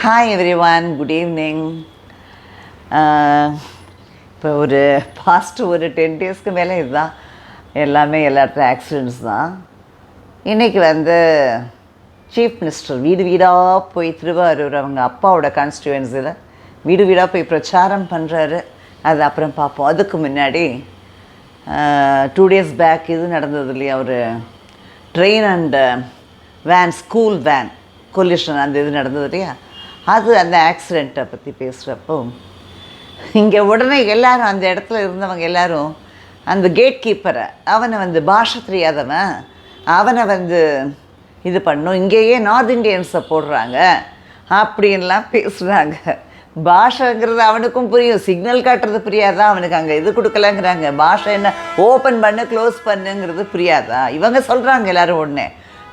Hi every one, good evening. இப்போ ஒரு ஒரு 10 டேஸ்க்கு மேலே இதுதான் எல்லாமே எல்லா இடத்துல ஆக்சிடெண்ட்ஸ் தான். இன்றைக்கி சீஃப் மினிஸ்டர் வீடு வீடாக போய் திருவாரூர் அவங்க அப்பாவோட கான்ஸ்டியூவன்சியில் வீடு வீடாக போய் பிரச்சாரம் பண்ணுறாரு. அது அப்புறம் பார்ப்போம். அதுக்கு முன்னாடி 2 டேஸ் பேக் இது நடந்தது இல்லையா, ஒரு train and van, school van collision, அந்த இது நடந்தது இல்லையா, அது அந்த ஆக்சிடெண்ட்டை பற்றி பேசுகிறப்போ இங்கே உடனே எல்லோரும் அந்த இடத்துல இருந்தவங்க எல்லோரும் அந்த கேட் கீப்பரை, அவனை பாஷை தெரியாதவன், அவனை இது பண்ணும், இங்கேயே நார்த் இண்டியன்ஸை போடுறாங்க அப்படின்லாம் பேசுகிறாங்க. பாஷைங்கிறது அவனுக்கும் புரியும், சிக்னல் காட்டுறது புரியாதா அவனுக்கு, அங்கே இது கொடுக்கலங்கிறாங்க. பாஷை என்ன ஓப்பன் பண்ணு க்ளோஸ் பண்ணுங்கிறது புரியாதா இவங்க சொல்கிறாங்க எல்லோரும். உடனே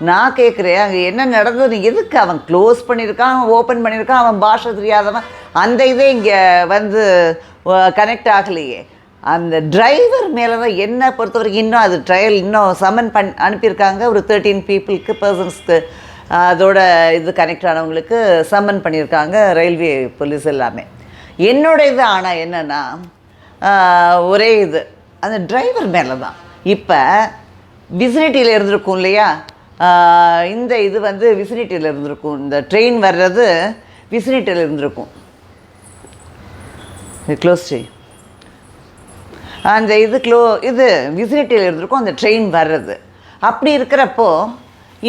நான் கேட்குறேன், அங்கே என்ன நடந்தது, எதுக்கு அவன் க்ளோஸ் பண்ணியிருக்கான், அவன் ஓப்பன் பண்ணியிருக்கான், அவன் பாஷை தெரியாதவன், அந்த இதே இங்கே கனெக்ட் ஆகலையே. அந்த டிரைவர் மேலே தான் என்னை பொறுத்த வரைக்கும் இன்னும் அது ட்ரையல் இன்னும் சம்மன் அனுப்பியிருக்காங்க. ஒரு 13 பர்சன்ஸ்க்கு அதோட இது கனெக்ட் ஆனவங்களுக்கு சம்மன் பண்ணியிருக்காங்க ரயில்வே போலீஸ் எல்லாமே. என்னோட இது ஆனால் என்னென்னா ஒரே இது அந்த டிரைவர் மேலே தான். இப்போ விசினிட்டியில் இருந்திருக்கும் இல்லையா, இந்த இது விசினிட்டியில் இருந்திருக்கும், இந்த ட்ரெயின் வர்றது விசினிட்டியில் இருந்திருக்கும், க்ளோஸ் ட்ரெயின், அந்த இது விசினிட்டியில் இருந்திருக்கும் அந்த ட்ரெயின் வர்றது. அப்படி இருக்கிறப்போ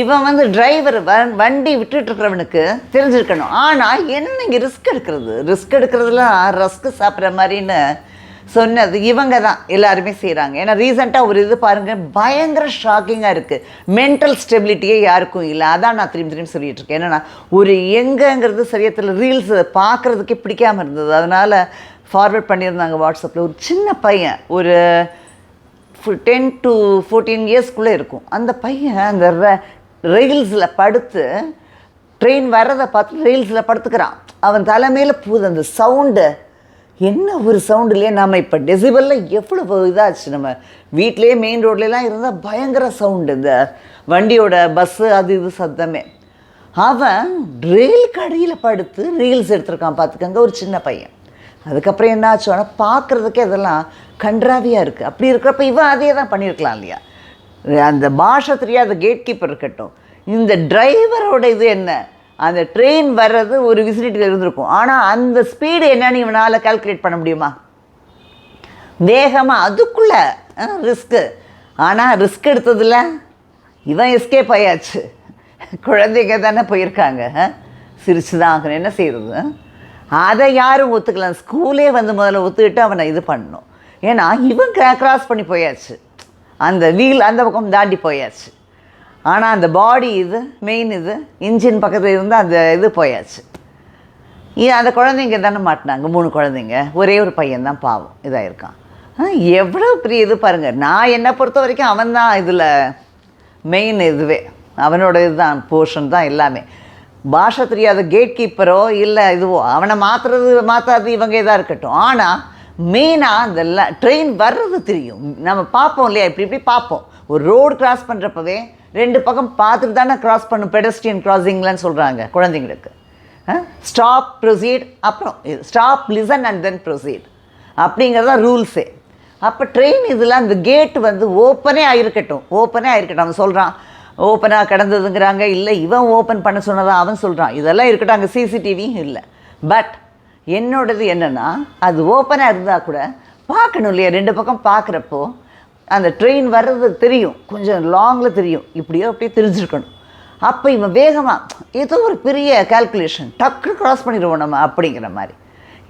இவன் டிரைவர் வண்டி விட்டுட்டுருக்கிறவனுக்கு தெரிஞ்சிருக்கணும். ஆனால் என்ன இங்கே ரிஸ்க் எடுக்கிறதுலாம் ரஸ்க்கு சாப்பிட்ற மாதிரின்னு சொன்னது இவங்க தான் எல்லாருமே செய்கிறாங்க. ஏன்னா ரீசெண்டாக ஒரு இது பாருங்கள், பயங்கர ஷாக்கிங்காக இருக்குது. மென்டல் ஸ்டெபிலிட்டியே யாருக்கும் இல்லை. அதான் நான் திரும்பி சொல்லிகிட்டு இருக்கேன். என்னென்னா ஒரு எங்கேங்கிறது சரியத்தில் ரீல்ஸ் பார்க்குறதுக்கே பிடிக்காமல் இருந்தது. அதனால் ஃபார்வர்ட் பண்ணியிருந்தாங்க வாட்ஸ்அப்பில். ஒரு சின்ன பையன், ஒரு 10 to 14 இயர்ஸ்க்குள்ளே இருக்கும். அந்த பையன் அந்த ரயில்ஸில் படுத்து, ட்ரெயின் வர்றதை பார்த்து ரயில்ஸில் படுத்துக்கிறான். அவன் தலைமையில் போகுது அந்த சவுண்டு. என்ன ஒரு சவுண்டு இல்லையா, நம்ம இப்போ டெசிபலில் எவ்வளோ இதாச்சு. நம்ம வீட்லேயே மெயின் ரோட்லாம் இருந்தால் பயங்கர சவுண்டு, இந்த வண்டியோட பஸ்ஸு அது இது சத்தமே. அவன் ரயில் கடியில் படுத்து ரீல்ஸ் எடுத்திருக்கான் பார்த்துக்கங்க, ஒரு சின்ன பையன். அதுக்கப்புறம் என்ன ஆச்சு, ஆனால் பார்க்குறதுக்கே இதெல்லாம் கன்றாவியாக இருக்குது. அப்படி இருக்கிறப்ப இவன் அதே தான் பண்ணியிருக்கலாம் இல்லையா. அந்த பாஷை தெரியாத கேட் கீப்பர் இருக்கட்டும், இந்த டிரைவரோட இது என்ன, அந்த ட்ரெயின் வர்றது ஒரு விசினிட்டியில் இருந்திருக்கும். ஆனால் அந்த ஸ்பீடு என்னன்னு இவனால் கால்குலேட் பண்ண முடியுமா? வேகமாக அதுக்குள்ளே ரிஸ்க்கு. ஆனால் ரிஸ்க் எடுத்ததில்ல இவன் எஸ்கேப் ஆயாச்சு. குழந்தைங்க தானே போயிருக்காங்க, சிரிச்சு தான் ஆகணும், என்ன செய்கிறது. அதை யாரும் ஒத்துக்கலாம். ஸ்கூலே முதல்ல ஒத்துக்கிட்டு அவனை இது பண்ணணும். ஏன்னா இவன் கிராஸ் பண்ணி போயாச்சு, அந்த வீல் அந்த பக்கம் தாண்டி போயாச்சு. ஆனால் அந்த பாடி இது மெயின் இது இன்ஜின் பக்கத்தில் இருந்து அந்த இது போயாச்சு. அந்த குழந்தைங்க தானே மாட்டினாங்க, 3 குழந்தைங்க, ஒரே ஒரு பையன்தான் பாவம் இதாகிருக்கான். எவ்வளோ பெரிய இது பாருங்கள். நான் என்னை பொறுத்த வரைக்கும் அவன் தான் இதில் மெயின் இதுவே, அவனோட இதுதான் போர்ஷன் தான் எல்லாமே. பாஷை தெரியாத கேட் கீப்பரோ இல்லை இதுவோ அவனை மாற்றாது இவங்க இதாக இருக்கட்டும். ஆனால் மெயினாக அந்த ட்ரெயின் வர்றது தெரியும். நம்ம பார்ப்போம் இல்லையா, இப்படி பார்ப்போம். ஒரு ரோடு கிராஸ் பண்ணுறப்பவே 2 பக்கம் பார்த்துட்டு தானே கிராஸ் பண்ணும், பெடஸ்ட்ரியன் கிராசிங்லன்னு சொல்கிறாங்க குழந்தைங்களுக்கு. ஸ்டாப், ப்ரொசீட், அப்புறம் stop, listen and then proceed அப்படிங்கிறதா ரூல்ஸே. அப்போ ட்ரெயின் இதில் அந்த கேட்டு ஓப்பனே ஆகிருக்கட்டும். அவன் சொல்கிறான் ஓப்பனாக கிடந்ததுங்கிறாங்க, இல்லை இவன் ஓப்பன் பண்ண சொன்னதான் அவன் சொல்கிறான். இதெல்லாம் இருக்கட்டும், அங்கே சிசிடிவியும் இல்லை. பட் என்னோடது என்னென்னா, அது ஓப்பனாக இருந்தால் கூட பார்க்கணும் இல்லையா, 2 பக்கம் பார்க்குறப்போ அந்த ட்ரெயின் வர்றது தெரியும், கொஞ்சம் லாங்கில் தெரியும், இப்படியோ அப்படியே தெரிஞ்சிருக்கணும். அப்போ இவன் வேகமாக ஏதோ ஒரு பெரிய கால்குலேஷன், டக்கு க்ராஸ் பண்ணிடுவோம் நம்ம அப்படிங்கிற மாதிரி.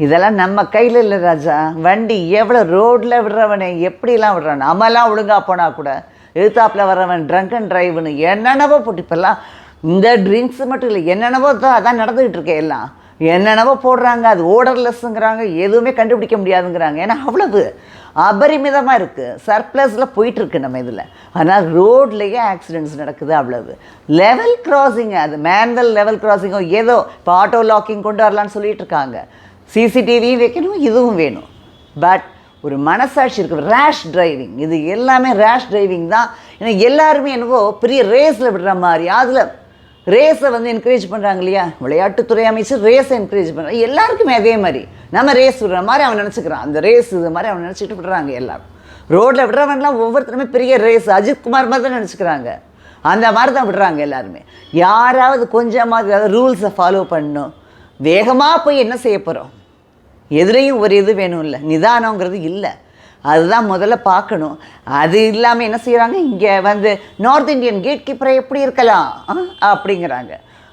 இதெல்லாம் நம்ம கையில் இல்லை ராஜா. வண்டி எவ்வளோ ரோட்டில் விடுறவனே எப்படிலாம் விடுறான். நம்மலாம் ஒழுங்காக போனால் கூட எழுத்தாப்பில் வர்றவன் ட்ரங்க் அண்ட் ட்ரைவ்னு என்னென்னவோ போட்டு, இப்போல்லாம் இந்த ட்ரிங்க்ஸு மட்டும் இல்லை, என்னென்னவோ தான் அதான் நடந்துக்கிட்டு இருக்கேன். எல்லாம் என்னென்னவோ போடுறாங்க, அது ஓடர்லெஸ்ஸுங்கிறாங்க, எதுவுமே கண்டுபிடிக்க முடியாதுங்கிறாங்க. ஏன்னா அவ்வளவு அபரிமிதமாக இருக்குது, சர்ப்ளஸில் போயிட்டுருக்கு நம்ம இதில். ஆனால் ரோட்லேயே ஆக்சிடெண்ட்ஸ் நடக்குது. அவ்வளவு லெவல் கிராசிங்கு, அது மேனுவல் லெவல் கிராசிங்கோ ஏதோ இப்போ ஆட்டோ லாக்கிங் கொண்டு வரலான்னு சொல்லிட்டு இருக்காங்க. சிசிடிவியும் வைக்கணும், இதுவும் வேணும். பட் ஒரு மனசாட்சி இருக்குது. ரேஷ் டிரைவிங், இது எல்லாமே ரேஷ் டிரைவிங் தான். ஏன்னா எல்லாருமே என்னவோ பெரிய ரேஸில் விடுற மாதிரி, அதில் ரேஸை வந்து என்கரேஜ் பண்ணுறாங்க இல்லையா, விளையாட்டுத்துறை அமைச்சர் ரேஸை என்கரேஜ் பண்ணுறாங்க. எல்லாருக்குமே அதே மாதிரி நம்ம ரேஸ் விடுற மாதிரி அவன் நினச்சிக்கிறான், அந்த ரேஸ் இது மாதிரி அவன் நினச்சிட்டு விடுறாங்க. எல்லாரும் ரோட்டில் விடுறவன்லாம் ஒவ்வொருத்தருமே பெரிய ரேஸ் அஜித்குமார் மாதிரி தான் நினச்சிக்கிறாங்க. அந்த மாதிரி தான் விடுறாங்க எல்லாருமே. யாராவது கொஞ்சமாக அதாவது ரூல்ஸை ஃபாலோ பண்ணணும். வேகமாக போய் என்ன செய்ய போகிறோம், எதுலேயும் ஒரு இது வேணும் இல்லை, நிதானங்கிறது இல்லை. அதுதான் முதல்ல பார்க்கணும். அது இல்லாமல் என்ன செய்கிறாங்க, இங்கே வந்து நார்த் இந்தியன் கேட் கீப்பரை எப்படி இருக்கலாம் அப்படிங்கிறாங்க.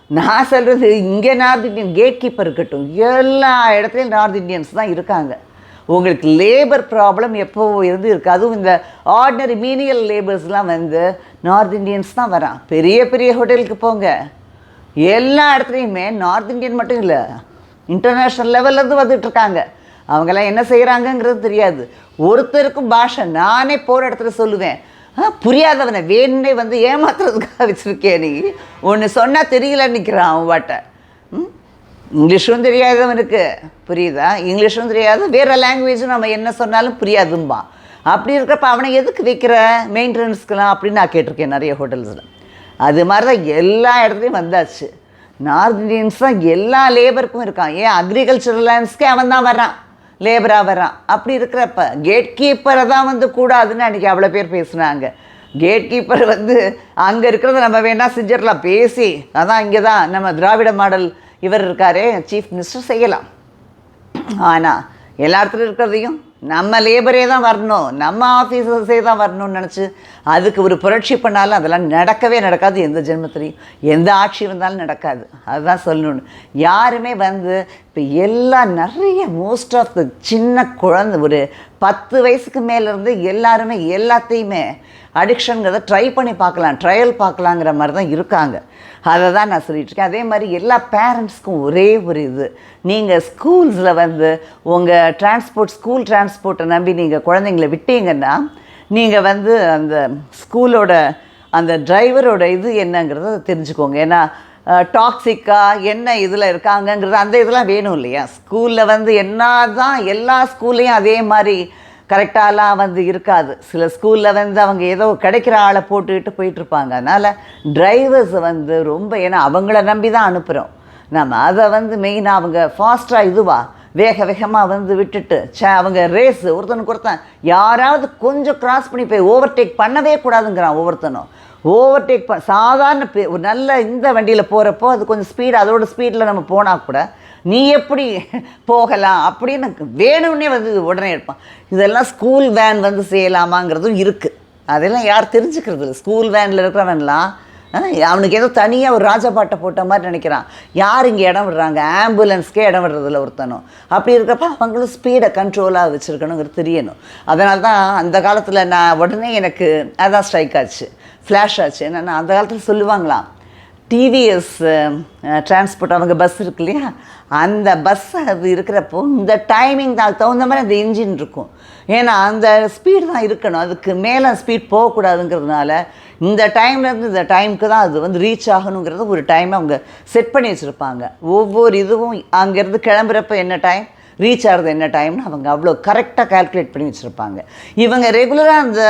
நான் சொல்கிறது, இங்கே நார்த் இந்தியன் கேட் கீப்பர் இருக்கட்டும், எல்லா இடத்துலையும் நார்த் இந்தியன்ஸ் தான் இருக்காங்க. உங்களுக்கு லேபர் ப்ராப்ளம் எப்போ இருந்து இருக்குது. அதுவும் இந்த ஆர்டினரி மீனியல் லேபர்ஸ்லாம் வந்து நார்த் இந்தியன்ஸ் தான் வரான். பெரிய பெரிய ஹோட்டலுக்கு போங்க, எல்லா இடத்துலையுமே நார்த் இந்தியன் மட்டும் இல்லை, இன்டர்நேஷ்னல் லெவல்லேருந்து வந்துட்டுருக்காங்க. அவங்கெல்லாம் என்ன செய்கிறாங்கங்கிறது தெரியாது. ஒருத்தருக்கும் பாஷை நானே போகிற இடத்துல சொல்லுவேன், புரியாதவனை வேணுன்னே வந்து ஏமாத்துறதுக்காக வச்சுருக்கேன். நீ ஒன்று சொன்னால் தெரியலன்னு நிற்கிறான் அவன் வாட்டை. இங்கிலீஷும் தெரியாதவனுக்கு புரியுதா, இங்கிலீஷும் தெரியாது, வேறு லாங்குவேஜும் நம்ம என்ன சொன்னாலும் புரியாதும்பா. அப்படி இருக்கிறப்ப அவனை எதுக்கு வைக்கிற மெயின்டெனன்ஸ்க்கெலாம் அப்படின்னு நான் கேட்டிருக்கேன் நிறைய ஹோட்டல்ஸில். அது மாதிரி தான் எல்லா இடத்துலையும் வந்தாச்சு. நார்த் இந்தியன்ஸ் தான் எல்லா லேபருக்கும் இருக்கான். ஏன் அக்ரிகல்ச்சரல் லேண்ட்ஸ்க்கே அவன் தான் வரான், லேபராக வரான். அப்படி இருக்கிறப்ப கேட் கீப்பரை தான் வந்து கூடாதுன்னு அன்றைக்கி அவ்வளோ பேர் பேசுனாங்க. கேட் கீப்பர் வந்து அங்கே இருக்கிறத நம்ம வேணால் செஞ்சிடலாம் பேசி, அதான் இங்கே தான் நம்ம திராவிட மாடல் இவர் இருக்காரே சீஃப் மினிஸ்டர் செய்யலாம். ஆனால் எல்லா இடத்துலையும் இருக்கிறதையும் நம்ம லேபரே தான் வரணும், நம்ம ஆஃபீஸர்ஸே தான் வரணும்னு நினச்சி அதுக்கு ஒரு புரட்சி பண்ணாலும் அதெல்லாம் நடக்கவே நடக்காது. எந்த ஜென்மத்திலையும் எந்த ஆட்சி வந்தாலும் நடக்காது. அதுதான் சொல்லணுன்னு. யாருமே வந்து இப்போ எல்லாம் நிறைய மோஸ்ட் ஆஃப் த சின்ன குழந்தை ஒரு 10 வயசுக்கு மேலேருந்து எல்லாருமே எல்லாத்தையுமே அடிக்ஷனுங்கிறத ட்ரை பண்ணி பார்க்கலாம், ட்ரையல் பார்க்கலாங்கிற மாதிரி தான் இருக்காங்க. அதை தான் நான் சொல்லிகிட்ருக்கேன். அதே மாதிரி எல்லா பேரண்ட்ஸ்க்கும் ஒரே ஒரு இது, நீங்கள் ஸ்கூல்ஸில் வந்து உங்கள் ஸ்கூல் டிரான்ஸ்போர்ட்டை நம்பி நீங்கள் குழந்தைங்கள விட்டீங்கன்னா நீங்கள் வந்து அந்த ஸ்கூலோட அந்த டிரைவரோட இது என்னங்கிறத தெரிஞ்சுக்கோங்க. ஏன்னா டாக்ஸிக்காக என்ன இதில் இருக்காங்கங்கிறது அந்த இதெல்லாம் வேணும் இல்லையா. ஸ்கூலில் வந்து என்ன தான் எல்லா ஸ்கூல்லையும் அதே மாதிரி கரெக்டாலாம் வந்து இருக்காது. சில ஸ்கூலில் வந்து அவங்க ஏதோ கிடைக்கிற ஆளை போட்டுக்கிட்டு போயிட்டுருப்பாங்க. அதனால் டிரைவர்ஸை வந்து ரொம்ப, ஏன்னா அவங்கள நம்பி தான் அனுப்புகிறோம் நம்ம. அதை வந்து மெயினாக அவங்க ஃபாஸ்ட்டாக வேக வேகமாக வந்து விட்டுட்டு அவங்க ரேஸ் ஒருத்தனுக்கு ஒருத்தன் யாராவது கொஞ்சம் கிராஸ் பண்ணி போய் ஓவர்டேக் பண்ணவே கூடாதுங்கிறான். ஒவ்வொருத்தனும் ஓவர்டேக் சாதாரண ஒரு நல்ல இந்த வண்டியில் போகிறப்போ அது கொஞ்சம் ஸ்பீடு, அதோட ஸ்பீடில் நம்ம போனால் கூட நீ எப்படி போகலாம் அப்படின்னு வேணும்னே வந்து உடனே எடுப்பான். இதெல்லாம் ஸ்கூல் வேன் வந்து செய்யலாமாங்கிறதும் இருக்குது. அதெல்லாம் யார் தெரிஞ்சுக்கிறது இல்லை. ஸ்கூல் வேனில் இருக்கிறவன்லாம் அவனுக்கு ஏதோ தனியாக ஒரு ராஜபாட்டை போட்ட மாதிரி நினைக்கிறான். யார் இங்கே இடம் விடுறாங்க, ஆம்புலன்ஸ்க்கே இடம் விடுறதில்ல ஒருத்தனும். அப்படி இருக்கிறப்ப அவங்களும் ஸ்பீடை கண்ட்ரோலாக வச்சுருக்கணுங்கிறது தெரியணும். அதனால தான் அந்த காலத்தில் நான் உடனே எனக்கு அதான் ஸ்ட்ரைக் ஆச்சு, ஃப்ளாஷ் ஆச்சு. என்னென்னா அந்த காலத்தில் சொல்லுவாங்களாம், டிவிஎஸ் டிரான்ஸ்போர்ட் அவங்க பஸ் இருக்கு இல்லையா, அந்த பஸ் அது இருக்கிறப்போ இந்த டைமிங் தான் தகுந்த மாதிரி அந்த இன்ஜின் இருக்கும். ஏன்னா அந்த ஸ்பீடு தான் இருக்கணும், அதுக்கு மேலே ஸ்பீட் போகக்கூடாதுங்கிறதுனால இந்த டைம்லேருந்து இந்த டைமுக்கு தான் அது வந்து ரீச் ஆகணுங்கிறது ஒரு டைம் அவங்க செட் பண்ணி வச்சுருப்பாங்க. ஒவ்வொரு இதுவும் அங்கேருந்து கிளம்புறப்ப என்ன டைம், ரீச் ஆகிறது என்ன டைம்னு அவங்க அவ்வளோ கரெக்டாக கால்குலேட் பண்ணி வச்சுருப்பாங்க. இவங்க ரெகுலராக அந்த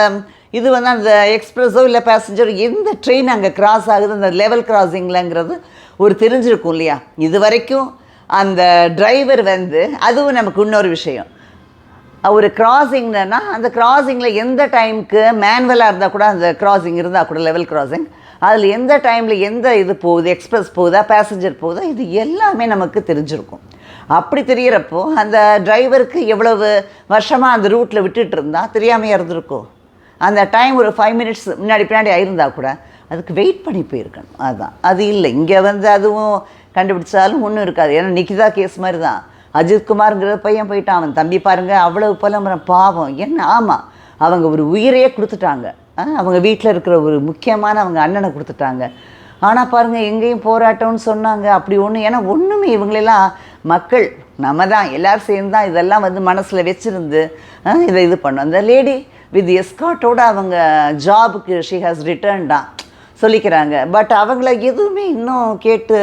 இது வந்து அந்த எக்ஸ்பிரஸோ இல்லை பேசஞ்சர் எந்த ட்ரெயின் அங்கே கிராஸ் ஆகுது அந்த லெவல் கிராசிங்லங்கிறது ஒரு தெரிஞ்சிருக்கும் இல்லையா. இது வரைக்கும் அந்த டிரைவர் வந்து அதுவும் நமக்கு இன்னொரு விஷயம், ஒரு கிராசிங்னா அந்த கிராசிங்கில் எந்த டைமுக்கு மேனுவலாக இருந்தால் கூட அந்த கிராசிங் இருந்தால் கூட லெவல் கிராசிங் அதில் எந்த டைமில் எந்த இது போகுது, எக்ஸ்பிரஸ் போகுதா பேசஞ்சர் போகுதா, இது எல்லாமே நமக்கு தெரிஞ்சிருக்கும். அப்படி தெரிகிறப்போ அந்த டிரைவருக்கு எவ்வளவு வருஷமாக அந்த ரூட்டில் விட்டுட்டு இருந்தால் தெரியாமையாக இருந்திருக்கும். அந்த டைம் ஒரு 5 மினிட்ஸ் முன்னாடி பின்னாடி ஆயிருந்தால் கூட அதுக்கு வெயிட் பண்ணி போயிருக்கணும். அதுதான் அது இல்லை. இங்கே வந்து அதுவும் கண்டுபிடிச்சாலும் ஒன்றும் இருக்காது. ஏன்னா நிக்கிதா கேஸ் மாதிரி தான், அஜித்குமாருங்கிற பையன் போயிட்டான், அவன் தம்பி பாருங்கள் அவ்வளவு புலம்புற பாவம். என்ன ஆமாம், அவங்க ஒரு உயிரையே கொடுத்துட்டாங்க, அவங்க வீட்டில் இருக்கிற ஒரு முக்கியமான அவங்க அண்ணனை கொடுத்துட்டாங்க. ஆனால் பாருங்கள் எங்கேயும் போராட்டம்னு சொன்னாங்க அப்படி ஒன்று. ஏன்னா ஒன்றுமே இவங்களெல்லாம் மக்கள் நம்ம தான் எல்லோரும் சேர்ந்து தான் இதெல்லாம் வந்து மனசில் வச்சுருந்து இதை இது பண்ணோம். அந்த லேடி வித் எஸ்கார்ட்டோடு அவங்க ஜாபுக்கு ஷி ஹாஸ் ரிட்டர்ன்டான் சொல்லிக்கிறாங்க. பட் அவங்கள எதுவுமே இன்னும் கேட்டு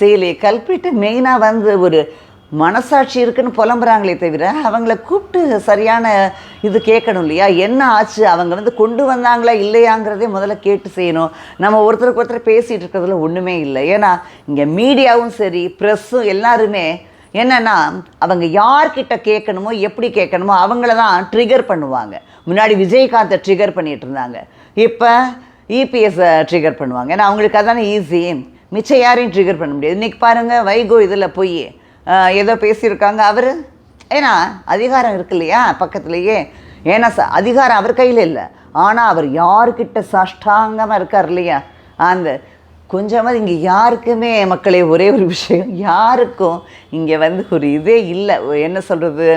செய்யலையே. கல்பிட்டு மெயினாக வந்து ஒரு மனசாட்சி இருக்குன்னு புலம்புறாங்களே தவிர அவங்கள கூப்பிட்டு சரியான இது கேட்கணும் இல்லையா? என்ன ஆச்சு, அவங்க வந்து கொண்டு வந்தாங்களா இல்லையாங்கிறதே முதல்ல கேட்டு செய்யணும். நம்ம ஒருத்தருக்கு ஒருத்தர் பேசிகிட்டு இருக்கிறதுல ஒன்றுமே இல்லை. ஏன்னா இங்கே மீடியாவும் சரி ப்ரெஸ்ஸும் எல்லாருமே என்னென்னா அவங்க யார்கிட்ட கேட்கணுமோ எப்படி கேட்கணுமோ அவங்கள தான் ட்ரிகர் பண்ணுவாங்க. முன்னாடி விஜயகாந்தை ட்ரிகர் பண்ணிகிட்டு இருந்தாங்க, இப்போ இபிஎஸ்ஸை ட்ரிகர் பண்ணுவாங்க. ஏன்னா அவங்களுக்கு அதானே ஈஸி, மிச்சம் யாரையும் ட்ரிகர் பண்ண முடியாது. இன்றைக்கி பாருங்கள், வைகோ இதில் போய் ஏதோ பேசியிருக்காங்க. அவர் ஏன்னா அதிகாரம் இருக்கு இல்லையா பக்கத்துலேயே, ஏன்னா அதிகாரம் அவர் கையில் இல்லை, ஆனால் அவர் யாருக்கிட்ட சாஷ்டாங்கமாக இருக்கார் இல்லையா? அந்த கொஞ்சமாவது இங்கே யாருக்குமே மக்களே ஒரே ஒரு விஷயம், யாருக்கும் இங்கே வந்து ஒரு இதே இல்லை. என்ன சொல்கிறது,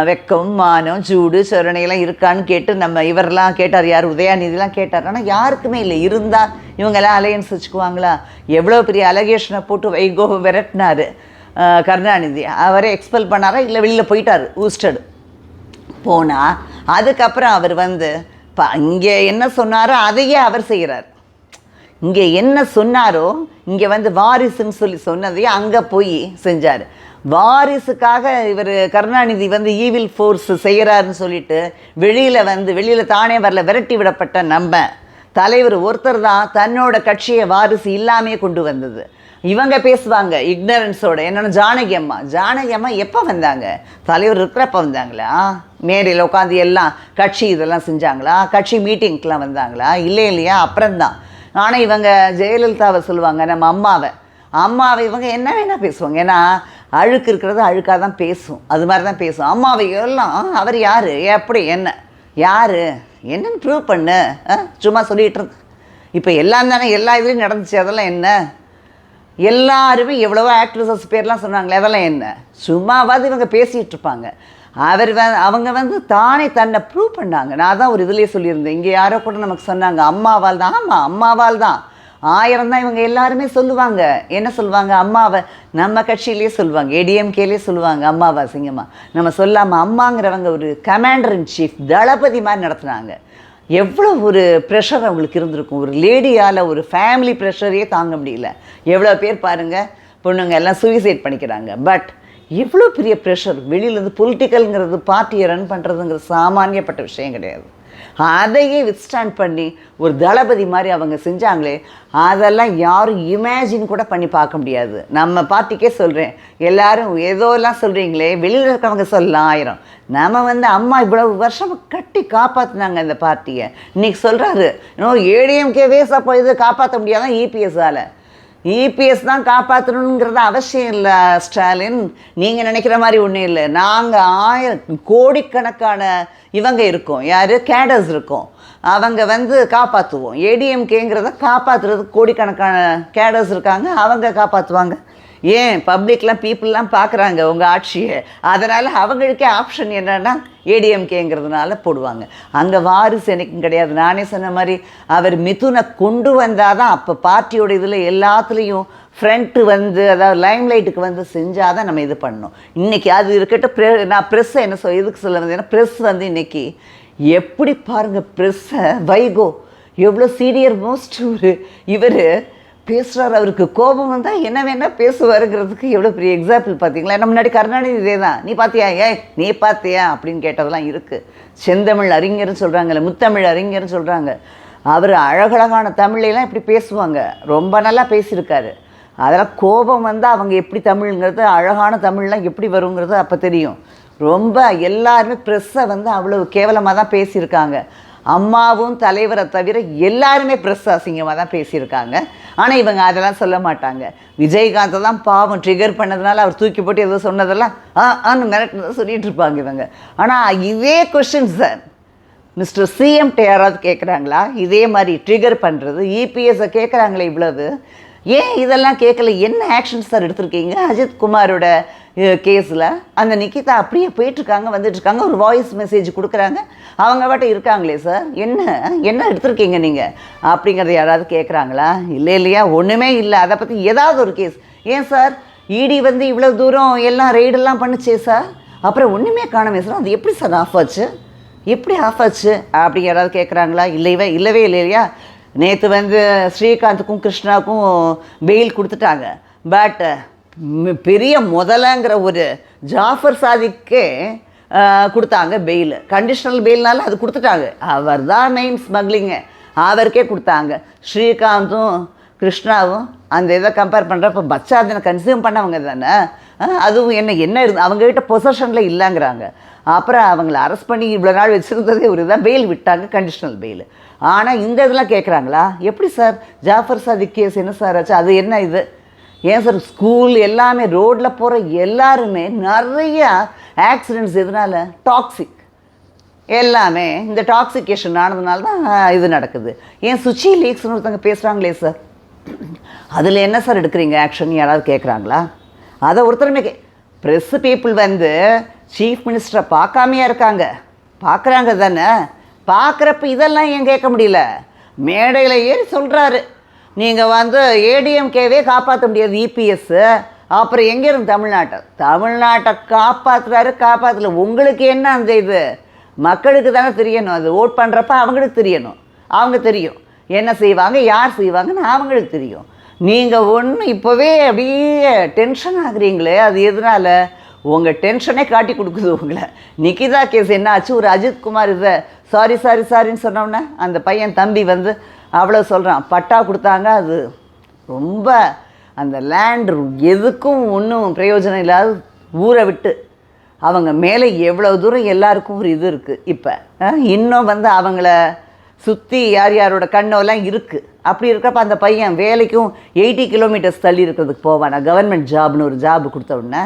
வெக்கம் மானம் சூடு சொரணையெல்லாம் இருக்கான்னு கேட்டு நம்ம இவரெல்லாம் கேட்டார், யார் உதயாநிதிலாம் கேட்டார். ஆனால் யாருக்குமே இல்லை. இருந்தால் இவங்கெல்லாம் அலையன்ஸ் வச்சுக்குவாங்களா? எவ்வளோ பெரிய அலகேஷனை போட்டு வைகோ விரட்டினார் கருணாநிதி, அவரே எக்ஸ்பெல் பண்ணாரா இல்லை வெளியில் போயிட்டார் ஊஸ்டடு போனால். அதுக்கப்புறம் அவர் வந்து இங்கே என்ன சொன்னாரோ அதையே அவர் செய்கிறார். இங்கே என்ன சொன்னாரோ இங்கே வந்து வாரிசுன்னு சொல்லி சொன்னதையே அங்கே போய் செஞ்சார். வாரிசுக்காக இவர் கருணாநிதி வந்து ஈவில் ஃபோர்ஸ் செய்கிறாருன்னு சொல்லிட்டு வெளியில் தானே வரல, விரட்டி விடப்பட்ட நம்ம தலைவர் ஒருத்தர் தான் தன்னோட கட்சியை வாரிசு இல்லாமே கொண்டு வந்தது. இவங்க பேசுவாங்க இக்னரன்ஸோட. என்னென்னா ஜானகி அம்மா எப்போ வந்தாங்க? தலைவர் இருக்கிறப்ப வந்தாங்களா? மேடையில் உட்காந்து எல்லாம் கட்சி இதெல்லாம் செஞ்சாங்களா? கட்சி மீட்டிங்க்கெலாம் வந்தாங்களா? இல்லையா? அப்புறம்தான். ஆனால் இவங்க ஜெயலலிதாவை சொல்லுவாங்க, நம்ம அம்மாவை இவங்க என்ன வேணால் பேசுவாங்க. ஏன்னா அழுக்கு இருக்கிறது அழுக்காக தான் பேசும், அது மாதிரி தான் பேசும். அம்மாவை எல்லாம் அவர் யார், எப்படி, என்ன, யார், என்னன்னு ப்ரூவ் பண்ணு, சும்மா சொல்லிகிட்டு இருக்கு. இப்போ எல்லாம் தானே எல்லா இதுலேயும் நடந்துச்சு, அதெல்லாம் என்ன? எல்லாருமே எவ்வளவோ ஆக்ட்ரஸஸ் பேர்லாம் சொன்னாங்களே, அதெல்லாம் என்ன? சும்மாவாது இவங்க பேசிகிட்டு இருப்பாங்க. அவங்க வந்து தானே தன்னை ப்ரூவ் பண்ணாங்க. நான் தான் ஒரு இதுலேயே சொல்லியிருந்தேன், இங்கே யாரோ கூட நமக்கு சொன்னாங்க அம்மாவால் தான். ஆமாம், அம்மாவால் தான். 1000 தான் இவங்க எல்லாருமே சொல்லுவாங்க. என்ன சொல்லுவாங்க? அம்மாவை நம்ம கட்சியிலே சொல்லுவாங்க, ஏடிஎம்கேலே சொல்லுவாங்க அம்மாவை அசிங்கம்மா. நம்ம சொல்லாமல் அம்மாங்கிறவங்க ஒரு கமாண்டர் இன் சீஃப், தளபதி மாதிரி நடத்துனாங்க. எவ்வளோ ஒரு ப்ரெஷர் அவங்களுக்கு இருந்திருக்கும். ஒரு லேடியால் ஒரு ஃபேமிலி ப்ரெஷரையே தாங்க முடியல. எவ்வளோ பேர் பாருங்கள், பொண்ணுங்க எல்லாம் சூசைட் பண்ணிக்கிறாங்க. பட் எவ்வளோ பெரிய ப்ரெஷர் வெளியிலேருந்து. பொலிட்டிக்கல்ங்கிறது பார்ட்டியை ரன் பண்ணுறதுங்கிறது சாமானியப்பட்ட விஷயம் கிடையாது. அதையே வித்ஸ்டாண்ட் பண்ணி ஒரு தளபதி மாதிரி அவங்க செஞ்சாங்களே, அதெல்லாம் யாரும் இமேஜின் கூட பண்ணி பார்க்க முடியாது. நம்ம பார்ட்டிக்கே சொல்கிறேன், எல்லோரும் ஏதோலாம் சொல்கிறீங்களே, வெளியில் இருக்கிறவங்க சொல்லலாம் 1000. நம்ம வந்து அம்மா இவ்வளவு வருஷம் கட்டி காப்பாற்றினாங்க இந்த பார்ட்டியை. இன்றைக்கி சொல்கிறாரு இன்னும் ஏடிஎம்கேவே சப்போ இது காப்பாற்ற முடியாதான் இபிஎஸ்ஸால். இபிஎஸ் தான் காப்பாற்றணுங்கிறது அவசியம் இல்லை ஸ்டாலின், நீங்கள் நினைக்கிற மாதிரி ஒன்றும் இல்லை. நாங்கள் 1000 கோடிக்கணக்கான இவங்க இருக்கோம், யார் கேடர்ஸ் இருக்கோம், அவங்க வந்து காப்பாற்றுவோம். ஏடிஎம்கேங்கிறத காப்பாற்றுறதுக்கு கோடிக்கணக்கான கேடர்ஸ் இருக்காங்க, அவங்க காப்பாற்றுவாங்க. ஏன் பப்ளிக்லாம் பீப்புளெலாம் பார்க்குறாங்க உங்கள் ஆட்சியை, அதனால் அவங்களுக்கே ஆப்ஷன் என்னென்னா ஏடிஎம்கேங்கிறதுனால போடுவாங்க. அங்கே வாரிசு எனக்கும் கிடையாது. நானே சொன்ன மாதிரி அவர் மிதுனை கொண்டு வந்தால் தான் அப்போ பார்ட்டியோட இதில் எல்லாத்துலேயும் ஃப்ரண்ட்டு வந்து, அதாவது லைம் லைட்டுக்கு வந்து செஞ்சால் தான் நம்ம இது பண்ணணும். இன்றைக்கி அது இருக்கட்டும். நான் ப்ரெஸ்ஸை என்ன எதுக்கு சொல்ல வந்தேன்னா, ப்ரெஸ் வந்து இன்றைக்கி எப்படி பாருங்கள், ப்ரெஸ்ஸை வைகோ எவ்வளோ சீனியர் மோஸ்ட் இவர் பேசுகிறார். அவருக்கு கோபம் வந்தால் என்ன வேணால் பேசுவாருங்கிறதுக்கு எவ்வளோ பெரிய எக்ஸாம்பிள் பார்த்தீங்களா? நம்ம முன்னாடி கருணாநிதி இதே தான், நீ பார்த்தியா, நீ பார்த்தியா அப்படின்னு கேட்டதெல்லாம் இருக்குது. செந்தமிழ் அறிஞர்னு சொல்கிறாங்கல்ல, முத்தமிழ் அறிஞர்னு சொல்கிறாங்க. அவர் அழகழகான தமிழ்லாம் இப்படி பேசுவாங்க, ரொம்ப நல்லா பேசியிருக்காரு. அதெல்லாம் கோபம் வந்தால் அவங்க எப்படி தமிழ்ங்கிறது, அழகான தமிழ்லாம் எப்படி வருங்கிறது அப்போ தெரியும். ரொம்ப எல்லாருமே ப்ரெஸ்ஸை வந்து அவ்வளோ கேவலமாக தான் பேசியிருக்காங்க. அம்மாவும் தலைவரை தவிர எல்லாருமே ப்ரெஸ் அசிங்கமாக தான் பேசியிருக்காங்க. ஆனால் இவங்க அதெல்லாம் சொல்ல மாட்டாங்க. விஜயகாந்தை தான் பாவம் ட்ரிகர் பண்ணதுனால அவர் தூக்கி போட்டு எதோ சொன்னதெல்லாம் மிரட்டினதை சொல்லிகிட்டு இருப்பாங்க இவங்க. ஆனால் இதே கொஷின்ஸ் சார் மிஸ்டர் சிஎம்கிட்ட யாராவது கேட்குறாங்களா? இதே மாதிரி ட்ரிகர் பண்ணுறது இபிஎஸ்ஸை கேட்குறாங்களே இவ்வளவு, ஏன் இதெல்லாம் கேட்கல? என்ன ஆக்ஷன்ஸ் சார் எடுத்திருக்கீங்க? அஜித் குமாரோட கேஸில் அந்த நிக்கிதா அப்படியே போயிட்டுருக்காங்க, வந்துட்டுருக்காங்க, ஒரு வாய்ஸ் மெசேஜ் கொடுக்குறாங்க, அவங்க பாட்டு இருக்காங்களே சார், என்ன எடுத்திருக்கீங்க நீங்கள் அப்படிங்கிறத யாராவது கேட்குறாங்களா? இல்லையா, ஒன்றுமே இல்லை. அதை பற்றி ஏதாவது ஒரு கேஸ் ஏன் சார் இடி வந்து இவ்வளோ தூரம் எல்லாம் ரெய்டெல்லாம் பண்ணுச்சே சார், அப்புறம் ஒன்றுமே காணாமே சார், அது எப்படி சார் ஆஃப் ஆச்சு, எப்படி ஆஃப் ஆச்சு அப்படி யாராவது கேட்குறாங்களா? இல்லவே இல்லையா. நேற்று வந்து ஸ்ரீகாந்துக்கும் கிருஷ்ணாவுக்கும் பெயில் கொடுத்துட்டாங்க. பட் பெரிய முதலங்கிற ஒரு ஜாஃபர் சாதிக்கே கொடுத்தாங்க பெயில். கண்டிஷனல் பெயில்னால அது கொடுத்துட்டாங்க. அவர் தான் மெயின் ஸ்மக்லிங்கு, அவருக்கே கொடுத்தாங்க. ஸ்ரீகாந்தும் கிருஷ்ணாவும் அந்த இதை கம்பேர் பண்ணுறப்ப பச்சாதனை கன்சியூம் பண்ணவங்க தானே. அதுவும் என்ன இருந்து அவங்ககிட்ட பொசஷனில் இல்லைங்கிறாங்க. அப்புறம் அவங்கள அரெஸ்ட் பண்ணி இவ்வளோ நாள் வச்சுருந்ததே ஒரு இதாக பெயில் விட்டாங்க, கண்டிஷனல் பெயில். ஆனால் இந்த இதெல்லாம் கேட்குறாங்களா? எப்படி சார் ஜாஃபர் சாதிக் கேஸ் என்ன சார் ஆச்சு? அது என்ன இது? ஏன் சார் ஸ்கூல் எல்லாமே ரோட்டில் போகிற எல்லாருமே நிறையா ஆக்சிடெண்ட்ஸ் எதனால்? டாக்ஸிக் எல்லாமே இந்த டாக்ஸிகேஷன் ஆனதுனால தான் இது நடக்குது. ஏன் சுச்சி லீக்ஸ்னு ஒருத்தவங்க பேசுகிறாங்களே சார், அதில் என்ன சார் எடுக்கிறீங்க ஆக்ஷன்? யாராவது கேட்குறாங்களா? அதை ஒருத்தருமே ப்ரெஸ் பீப்புள் வந்து சீஃப் மினிஸ்டரை பார்க்காமையா இருக்காங்க? பார்க்குறாங்க தானே. பார்க்குறப்ப இதெல்லாம் ஏன் கேட்க முடியல? மேடையில் ஏறி சொல்கிறாரு, நீங்கள் வந்து ஏடிஎம்கேவே காப்பாற்ற முடியாது இபிஎஸ்ஸு, அப்புறம் எங்கே இருந்து தமிழ்நாட்டை காப்பாற்றல. உங்களுக்கு என்ன அந்த இது? மக்களுக்கு தானே தெரியணும். அது ஓட் பண்ணுறப்ப அவங்களுக்கு தெரியணும். அவங்க தெரியும் என்ன செய்வாங்க, யார் செய்வாங்கன்னு அவங்களுக்கு தெரியும். நீங்கள் ஒன்று இப்போவே அப்படியே டென்ஷன் ஆகுறீங்களே, அது எதனால்? உங்கள் டென்ஷனே காட்டி கொடுக்குது உங்களை. நிகிதா கேஸ் என்ன ஆச்சு? ஒரு அஜித்குமார் இதை சாரின்னு சொன்னோன்னே அந்த பையன் தம்பி வந்து அவ்வளோ சொல்கிறான், பட்டா கொடுத்தாங்க, அது ரொம்ப அந்த லேண்டு எதுக்கும் ஒன்றும் பிரயோஜனம் இல்லாத ஊரை விட்டு அவங்க மேலே எவ்வளோ தூரம் எல்லாருக்கும் ஒரு இது இருக்குது. இப்போ இன்னும் வந்து அவங்கள சுற்றி யாரோட கண்ணெல்லாம் இருக்குது. அப்படி இருக்கிறப்ப அந்த பையன் வேலைக்கும் 80 கிலோமீட்டர்ஸ் தள்ளி இருக்கிறதுக்கு போவானா? கவர்மெண்ட் ஜாப்னு ஒரு ஜாப் கொடுத்த உடனே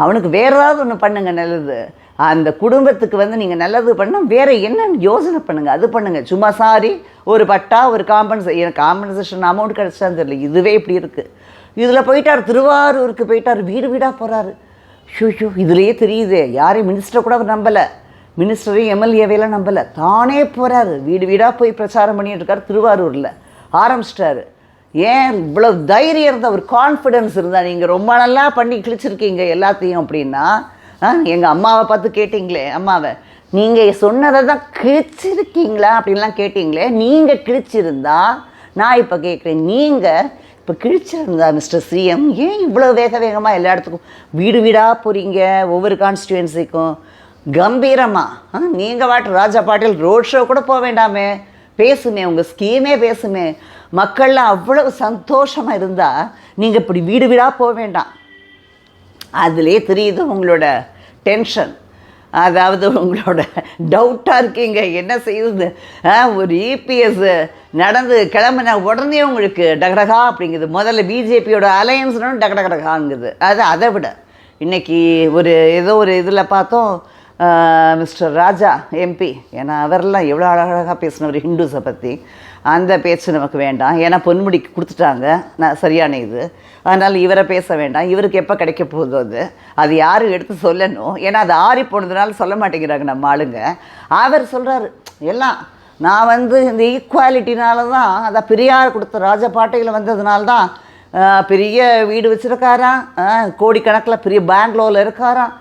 அவனுக்கு வேறு ஏதாவது ஒன்று பண்ணுங்க நல்லது. அந்த குடும்பத்துக்கு வந்து நீங்கள் நல்லது பண்ணால் வேறு என்னென்னு யோசனை பண்ணுங்கள், அது பண்ணுங்கள். சும்மா ஒரு பட்டா ஒரு காம்பன்சேஷன் அமௌண்ட் கிடச்சான்னு தெரியல. இதுவே இப்படி இருக்குது. இதில் போயிட்டார், திருவாரூருக்கு போயிட்டார், வீடு வீடாக போகிறாரு. ஷூ இதுலேயே தெரியுது. யாரையும் மினிஸ்டரை கூட அவர் நம்பலை, மினிஸ்டரையும் எம்எல்ஏவையெல்லாம் நம்பலை, தானே போகிறாரு, வீடு வீடாக போய் பிரச்சாரம் பண்ணிகிட்டு இருக்கார். திருவாரூரில் ஆரம்பிச்சிட்டாரு. ஏன் இவ்வளோ தைரியம் இருந்தால், ஒரு கான்ஃபிடென்ஸ் இருந்தால், நீங்கள் ரொம்ப நல்லா பண்ணி கிழிச்சிருக்கீங்க எல்லாத்தையும் அப்படின்னா, எங்கள் அம்மாவை பார்த்து கேட்டிங்களே, அம்மாவை நீங்கள் சொன்னதை தான் கிழிச்சிருக்கீங்களா அப்படின்லாம் கேட்டிங்களே, நீங்கள் கிழிச்சிருந்தா நான் இப்போ கேட்குறேன், நீங்கள் இப்போ கிழிச்சிருந்தா மிஸ்டர் சிஎம் ஏன் இவ்வளோ வேகமாக எல்லா இடத்துக்கும் வீடு வீடாக போகிறீங்க? ஒவ்வொரு கான்ஸ்டியூன்சிக்கும் கம்பீரமாக நீங்கள் ராஜா பாட்டில் ரோட் ஷோ கூட போக வேண்டாமே, பேசுமே, உங்கள் ஸ்கீமே பேசுமே, மக்கள்லாம் அவ்வளவு சந்தோஷமாக இருந்தால் நீங்கள் இப்படி வீடு வீடாக போக வேண்டாம். அதிலே தெரியுது உங்களோட டென்ஷன், அதாவது உங்களோட டவுட்டாக இருக்கீங்க என்ன செய்யுது. ஒரு இபிஎஸ் நடந்து கிளம்புன உடனே உங்களுக்கு டகடகா அப்படிங்குது. முதல்ல பிஜேபியோட அலையன்ஸ்னு டகடகடகாங்குது. அதை விட இன்றைக்கி ஏதோ ஒரு இதில் பார்த்தோம், மிஸ்டர் ராஜா எம்பி, ஏன்னா அவரெல்லாம் எவ்வளோ அழகாக பேசினவர் ஹிந்துஸை பற்றி. அந்த பேச்சு நமக்கு வேண்டாம், ஏன்னா பொன்முடிக்கு கொடுத்துட்டாங்க சரியான இது. அதனால் இவரை பேச வேண்டாம். இவருக்கு எப்போ கிடைக்க போகுதோ அது யாரும் எடுத்து சொல்லணும், ஏன்னா அது ஆறி போனதுனால சொல்ல மாட்டேங்கிறாங்க நம்ம ஆளுங்க. அவர் சொல்கிறாரு எல்லாம் நான் வந்து இந்த ஈக்குவாலிட்டினால தான், அதான் பெரியார் கொடுத்த ராஜபாட்டையில் வந்ததுனால தான் பெரிய வீடு வச்சுருக்காராம், கோடிக்கணக்கில் பெரிய பேங்க்லோவில் இருக்காராம்,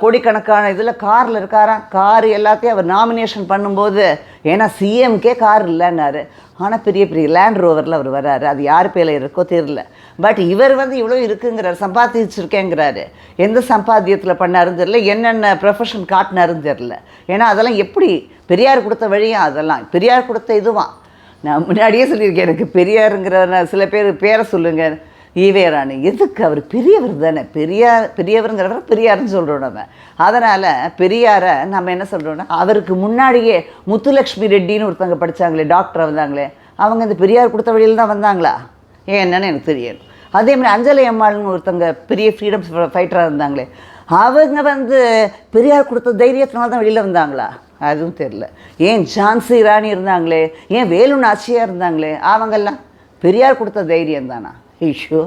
கோடிக்கணக்கான இதில் காரில் இருக்காராம். கார் எல்லாத்தையும் அவர் நாமினேஷன் பண்ணும்போது, ஏன்னா சிஎம்கே கார் இல்லைன்னாரு, ஆனால் பெரிய பெரிய லேண்ட் ரோவரில் அவர் வர்றாரு. அது யார் பேரில் இருக்கோ தெரியல. பட் இவர் வந்து இவ்வளோ இருக்குங்கிறார், சம்பாதிச்சிருக்கேங்கிறாரு. எந்த சம்பாத்தியத்தில் பண்ணாருன்னு தெரியல, என்னென்ன ப்ரொஃபஷன் காட்டினாருன்னு தெரியல. ஏன்னா அதெல்லாம் எப்படி பெரியார் கொடுத்த வழியாக, அதெல்லாம் பெரியார் கொடுத்த இதுவான். நான் முன்னாடியே சொல்லியிருக்கேன், எனக்கு பெரியாருங்கிற சில பேர் பேரை சொல்லுங்கள், ஈவேராணி. எதுக்கு? அவர் பெரியவர் தானே, பெரியவருங்கிறவர் பெரியார்னு சொல்கிறோம் நம்ம. அதனால் பெரியாரை நம்ம என்ன சொல்கிறோன்னா, அவருக்கு முன்னாடியே முத்துலக்ஷ்மி ரெட்டின்னு ஒருத்தவங்க படித்தாங்களே, டாக்டர் வந்தாங்களே, அவங்க இந்த பெரியார் கொடுத்த வழியில் தான் வந்தாங்களா? என்னன்னு எனக்கு தெரியணும். அதே மாதிரி அஞ்சலி அம்மாள்னு ஒருத்தவங்க பெரிய ஃப்ரீடம் ஃபைட்டராக இருந்தாங்களே, அவங்க வந்து பெரியார் கொடுத்த தைரியத்தினால தான் வெளியில் வந்தாங்களா? அதுவும் தெரில. ஏன் ஜான்சி ராணி இருந்தாங்களே, ஏன் வேலு நாச்சியாக இருந்தாங்களே, அவங்கெல்லாம் பெரியார் கொடுத்த தைரியம் தானா? ஐயோ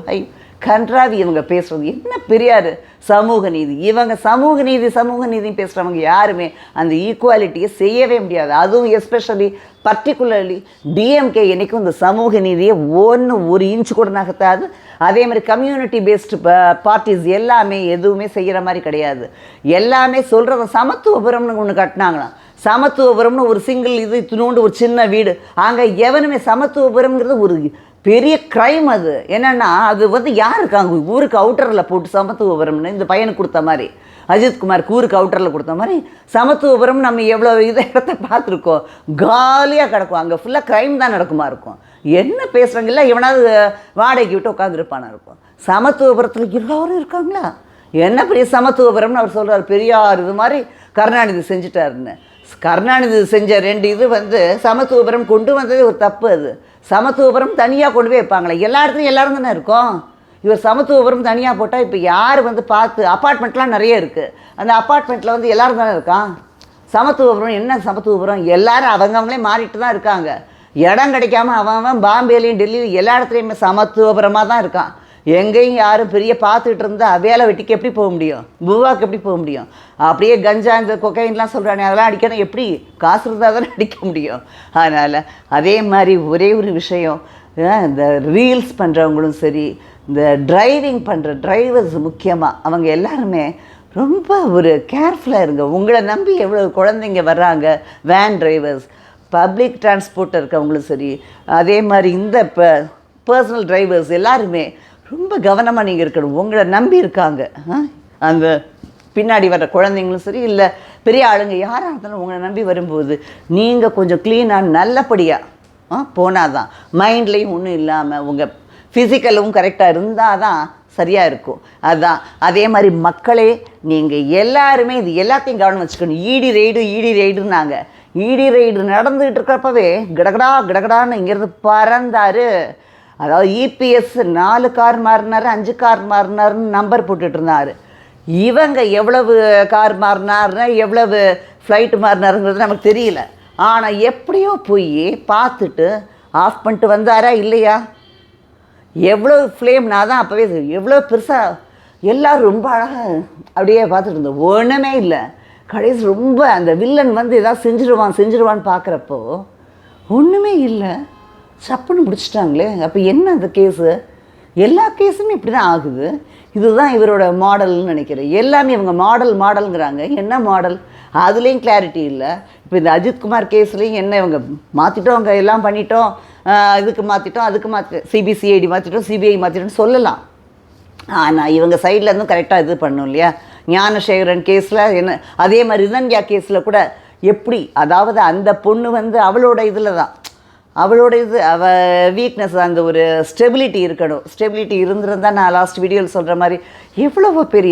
கன்றாவி இவங்க பேசுகிறது என்ன பெரியார் சமூக நீதி. இவங்க சமூக நீதி பேசுகிறவங்க யாருமே அந்த ஈக்குவாலிட்டியை செய்யவே முடியாது. அதுவும் எஸ்பெஷலி பர்டிகுலர்லி டிஎம்கே என்றைக்கும் இந்த சமூக நீதியை ஒரு இன்ச்சு கூட நகர்த்தாது. அதே மாதிரி கம்யூனிட்டி பேஸ்டு பார்ட்டிஸ் எல்லாமே எதுவுமே செய்கிற மாதிரி கிடையாது. எல்லாமே சொல்கிறத சமத்துவபுரம்னு ஒன்று கட்டினாங்களாம். சமத்துவபுரம்னு ஒரு சிங்கிள் இது இத்தினோண்டு ஒரு சின்ன வீடு, அங்கே எவனுமே சமத்துவபுரம்ங்கிறது ஒரு பெரிய க்ரைம் அது. என்னென்னா அது வந்து யார் இருக்காங்க ஊருக்கு அவுட்டரில் போட்டு சமத்துவபுரம்னு இந்த பையனுக்கு கொடுத்த மாதிரி, அஜித்குமாருக்கு ஊருக்கு அவுட்டரில் கொடுத்த மாதிரி சமத்துவபுரம் நம்ம எவ்வளோ இடத்த பார்த்துருக்கோம். காலியாக கிடக்கும், அங்கே ஃபுல்லாக க்ரைம் தான் நடக்குமா இருக்கும். என்ன பேசுகிறாங்க, இல்லை எவனாவது வாடகைக்கு விட்டு உட்காந்துருப்பானா இருக்கும். சமத்துவபுரத்தில் எல்லோரும் இருக்காங்களா, என்ன பெரிய சமத்துவபுரம்னு அவர் சொல்கிறார். பெரியார் இது மாதிரி கருணாநிதி செஞ்சுட்டாருன்னு. கருணாநிதி செஞ்ச 2 இது வந்து சமத்துவபுரம் கொண்டு வந்ததே ஒரு தப்பு. அது சமத்துவபுரம் தனியாக கொண்டு போய் வைப்பாங்களே, எல்லா இடத்துலையும் எல்லோரும் தானே இருக்கோம். இவர் சமத்துவபுரம் தனியாக போட்டால் இப்போ யார் வந்து பார்த்து, அப்பார்ட்மெண்ட்லாம் நிறைய இருக்குது, அந்த அப்பார்ட்மெண்ட்டில் வந்து எல்லோரும் தானே இருக்கான். சமத்துவபுரம் என்ன சமத்துவபுரம், எல்லோரும் அவங்கவுங்களே மாறிட்டு தான் இருக்காங்க. இடம் கிடைக்காம அவன் பாம்பேலையும் டெல்லியிலும் எல்லா இடத்துலையுமே சமத்துவபுரமாக தான் இருக்கான். எங்கேயும் யாரும் பெரிய பார்த்துக்கிட்டு இருந்தால் வேலை வெட்டிக்கு எப்படி போக முடியும், புவாக்கு எப்படி போக முடியும். அப்படியே கஞ்சா இந்த கொக்கைன்லாம் சொல்கிறானே அதெல்லாம் அடிக்கணும், எப்படி காசு இருந்தால் தானே அடிக்க முடியும். அதனால் அதே மாதிரி ஒரே ஒரு விஷயம், இந்த ரீல்ஸ் பண்ணுறவங்களும் சரி, இந்த டிரைவிங் பண்ணுற டிரைவர்ஸ் முக்கியமாக அவங்க எல்லாருமே ரொம்ப ஒரு கேர்ஃபுல்லாக இருங்க. உங்களை நம்பி எவ்வளோ குழந்தைங்க வர்றாங்க, வேன் டிரைவர்ஸ், பப்ளிக் டிரான்ஸ்போர்ட் இருக்கவங்களும் சரி, அதே மாதிரி இந்த பர்சனல் டிரைவர்ஸ் எல்லாருமே ரொம்ப கவனமாக நீங்கள் இருக்கணும். உங்களை நம்பி இருக்காங்க. அந்த பின்னாடி வர்ற குழந்தைங்களும் சரி, இல்லை பெரிய ஆளுங்க யாராக இருந்தாலும் உங்களை நம்பி வரும்போது நீங்கள் கொஞ்சம் க்ளீனாக நல்லபடியாக போனால் தான், மைண்ட்லேயும் ஒன்றும் இல்லாமல் உங்கள் ஃபிசிக்கலும் கரெக்டாக இருந்தால் தான் சரியாக இருக்கும். அதுதான். அதே மாதிரி மக்களே நீங்கள் எல்லாருமே இது எல்லாத்தையும் கவனம் வச்சுக்கணும். ஈடி ரெய்டுனாங்க. ஈடி ரெய்டு நடந்துகிட்டு இருக்கிறப்பவே கடகடான்னு இங்கேருந்து பறந்தார். அதாவது இபிஎஸ் 4 கார் மாறினார், 5 கார் மாறினார்னு நம்பர் போட்டுட்டு இருந்தார். இவங்க எவ்வளவு கார் மாறினார்னா எவ்வளவு ஃப்ளைட்டு மாறினாருங்கிறது நமக்கு தெரியல. ஆனால் எப்படியோ போய் பார்த்துட்டு ஆஃப் பண்ணிட்டு வந்தாரா இல்லையா? எவ்வளோ ஃப்ளேம், நான் தான் அப்போவே எவ்வளோ பெருசாக எல்லோரும் ரொம்ப அழகாக அப்படியே பார்த்துட்டு இருந்தோம். ஒன்றுமே இல்லை. கடைசி ரொம்ப அந்த வில்லன் வந்து ஏதாவது செஞ்சிருவான்னு பார்க்குறப்போ ஒன்றுமே இல்லை, சப்புன்னு முடிச்சிட்டாங்களே. அப்போ என்ன அந்த கேஸு? எல்லா கேஸுமே இப்படி தான் ஆகுது. இதுதான் இவரோட மாடல்னு நினைக்கிறேன். எல்லாமே இவங்க மாடல்ங்கிறாங்க. என்ன மாடல்? அதுலேயும் கிளாரிட்டி இல்லை. இப்போ இந்த அஜித்குமார் கேஸ்லேயும் என்ன, இவங்க மாற்றிட்டோம், அங்கே எல்லாம் பண்ணிட்டோம், இதுக்கு மாற்றிட்டோம், அதுக்கு சிபிசிஐடி மாற்றிட்டோம், சிபிஐ மாற்றிட்டோம்னு சொல்லலாம். ஆனால் இவங்க சைட்லேருந்தும் கரெக்டாக இது பண்ணணும் இல்லையா? ஞானசேகரன் கேஸில் என்ன, அதே மாதிரி ரிதன்யா கேஸில் கூட எப்படி, அதாவது அந்த பொண்ணு வந்து அவளோட இதில் தான், அவளோட இது வீக்னஸ், அந்த ஒரு ஸ்டெபிலிட்டி இருக்கணும். ஸ்டெபிலிட்டி இருந்திருந்தால் நான் லாஸ்ட் வீடியோவில் சொல்கிற மாதிரி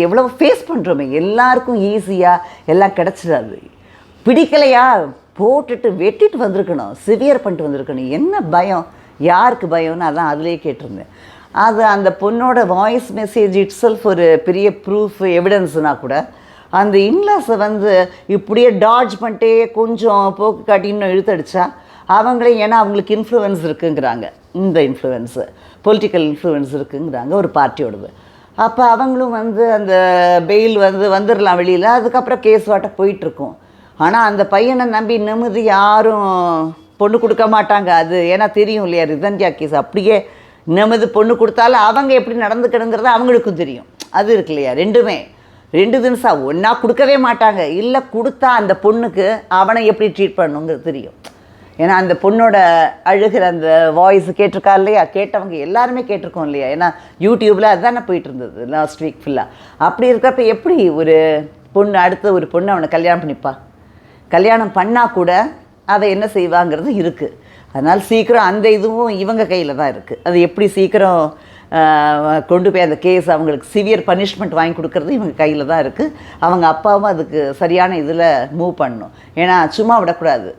எவ்வளோ ஃபேஸ் பண்ணுறோமே, எல்லாருக்கும் ஈஸியாக எல்லாம் கிடச்சிடாது. பிடிக்கலையா போட்டுட்டு வெட்டிட்டு வந்திருக்கணும், சிவியர் பண்ணிட்டு வந்திருக்கணும். என்ன பயம், யாருக்கு பயம்னு அதான் அதிலே கேட்டிருந்தேன். அது அந்த பொண்ணோட வாய்ஸ் மெசேஜ் இட் செல்ஃப் ஒரு பெரிய ப்ரூஃப் எவிடன்ஸ்னால் கூட அந்த இன்லாஸை வந்து இப்படியே டாட்ஜ் பண்ணிட்டே கொஞ்சம் போக்கு காட்டி இன்னும் இழுத்தடிச்சா அவங்களே, ஏன்னா அவங்களுக்கு இன்ஃப்ளூயன்ஸ் இருக்குங்கிறாங்க, இந்த இன்ஃப்ளூயன்ஸு பொலிட்டிக்கல் இன்ஃப்ளூயன்ஸ் இருக்குங்கிறாங்க ஒரு பார்ட்டியோடது. அப்போ அவங்களும் வந்து அந்த பெயில் வந்துடலாம் வெளியில், அதுக்கப்புறம் கேஸ் வாட்ட போயிட்டுருக்கும். ஆனால் அந்த பையனை நம்பி நிமிதி யாரும் பொண்ணு கொடுக்க மாட்டாங்க. அது ஏன்னா தெரியும் இல்லையா, ரிதன்யா கேஸ் அப்படியே நிமிது பொண்ணு கொடுத்தாலும் அவங்க எப்படி நடந்துக்கணுங்கிறது அவங்களுக்கும் தெரியும். அது இருக்கு இல்லையா, ரெண்டு தினசாக ஒன்றா கொடுக்கவே மாட்டாங்க. இல்லை கொடுத்தா அந்த பொண்ணுக்கு அவனை எப்படி ட்ரீட் பண்ணணுங்கிறது தெரியும். ஏன்னா அந்த பொண்ணோட அழுகிற அந்த வாய்ஸ் கேட்டிருக்கா இல்லையா, கேட்டவங்க எல்லாருமே கேட்டிருக்கோம் இல்லையா, ஏன்னா யூடியூப்பில் அதுதானே போயிட்டு இருந்தது லாஸ்ட் வீக் ஃபுல்லாக. அப்படி இருக்கிறப்ப எப்படி ஒரு பொண்ணு அடுத்த ஒரு பொண்ணு அவனை கல்யாணம் பண்ணிப்பா? கல்யாணம் பண்ணால் கூட அதை என்ன செய்வாங்கிறது இருக்குது. அதனால் சீக்கிரம் அந்த இதுவும் இவங்க கையில் தான் இருக்குது. அது எப்படி சீக்கிரம் கொண்டு போய் அந்த கேஸ் அவங்களுக்கு சிவியர் பனிஷ்மெண்ட் வாங்கி கொடுக்குறது இவங்க கையில் தான் இருக்குது. அவங்க அப்பாவும் அதுக்கு சரியான இதில் மூவ் பண்ணணும். ஏன்னா சும்மா விடக்கூடாது.